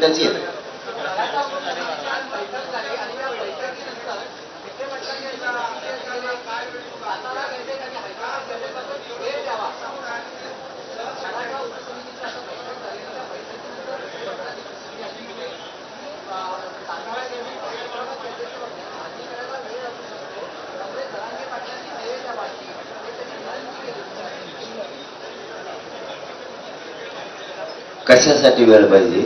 त्याची आहेत. कशासाठी वेळ पाहिजे?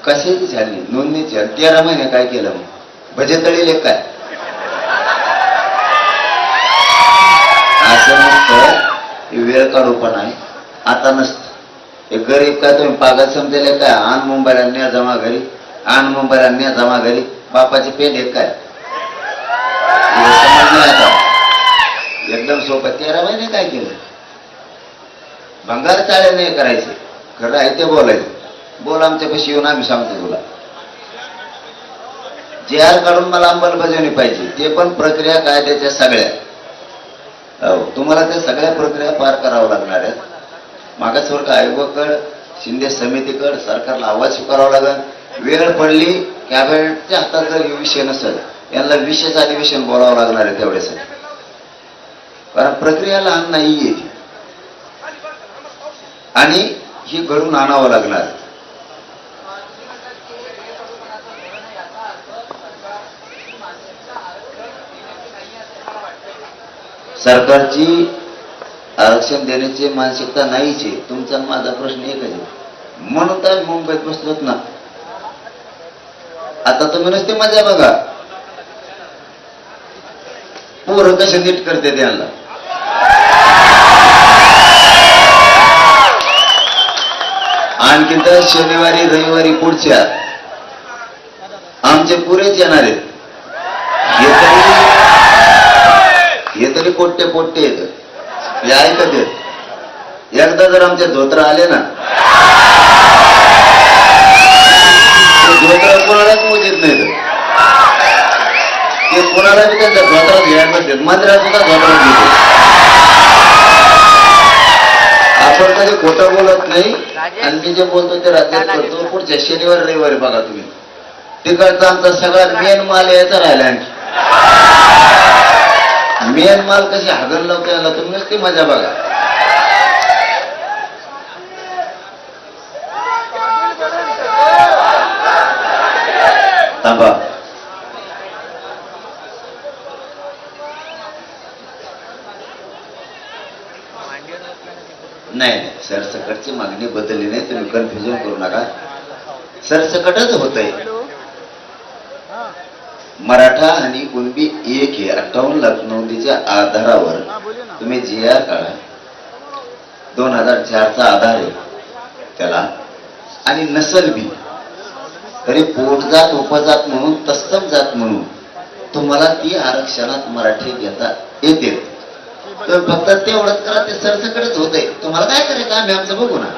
कशाची झाली? नोंदणीची 13 महिने काय केलं? मग बजेट तळीले काय? असं नसतं, वेळ काढू पण आहे. आता नसतं हे गरीब काय तुम्ही पागल समजेल काय? आण मुंबईला न्या जमा घरी, आण मुंबईला न्या जमा घरी, बापाचे पेन आहेत काय? समज नाही आता. एकदम सोपं. 13 महिने काय केलं? भंगार चाळे नाही करायचे, खरं आहे ते बोलायचं. बोल आमच्यापाशी येऊन आम्ही सांगतो तुला. जे आर काढून मला अंमलबजावणी पाहिजे, ते पण प्रक्रिया कायद्याच्या सगळ्या. तुम्हाला त्या सगळ्या प्रक्रिया पार कराव्या लागणार आहेत. मागासवर्ग आयोगाकड, शिंदे समितीकड सरकारला आवाज स्वीकारावा लागेल. वेळ पडली कॅबिनेटच्या हातात जर हे विषय नसेल, यांना विशेष अधिवेशन बोलावं लागणार आहे तेवढ्यासाठी. कारण प्रक्रिया लहान नाहीये आणि ही घडून आणावं लागणार. सरकारची आरक्षण देण्याची मानसिकता नाहीच आहे. तुमचा माझा प्रश्न एकच आहे. म्हणून तर मुंबईत बसलोत ना. आता तुम्ही नुसते मजा बघा, पोरं कसे नीट करते त्यांना. आणखी तर शनिवारी रविवारी पुढच्या आमचे पुरेच येणार आहेत. हे तरी पोट्टे पोट्टे येत हे ऐकत येत. एकदा जर आमचे धोत्र आले ना, धोत्र कोणालाच मोजित नाही. ते कोणाला बी त्यांच्या धोत्रात घ्यायला पाहिजे. मंदिरात सुद्धा धोत्रात घेतो. आपण कधी खोटं बोलत नाही आणि मी जे बोलतो ते राज्यात करतो. पुढच्या शनिवार रविवारी बघा तुम्ही, तिकडचा आमचा सगळ्यात मेन माल यायचा राहिला. आणखी मेन माल कशी हागल लावते याला तुम्ही नुसती मजा बघा. थांबा. नाही, सरसकटची मागणी बदलली नाही. तुम्ही कन्फ्युजन करू नका. सरसकटच होत आहे. मराठा आणि कुणबी एक हे 58 लाख नोंदीच्या आधारावर तुम्ही जी आर काढा. 2004चा आधार आहे त्याला. आणि नसल बी तरी पोटजात उपजात म्हणून तत्सम जात म्हणून तुम्हाला ती आरक्षणात मराठी घेता येते. तर फक्त तेवढंच करा. ते सरसकटच होत आहे. तुम्हाला काय करायचं आम्ही आमचं बघू ना.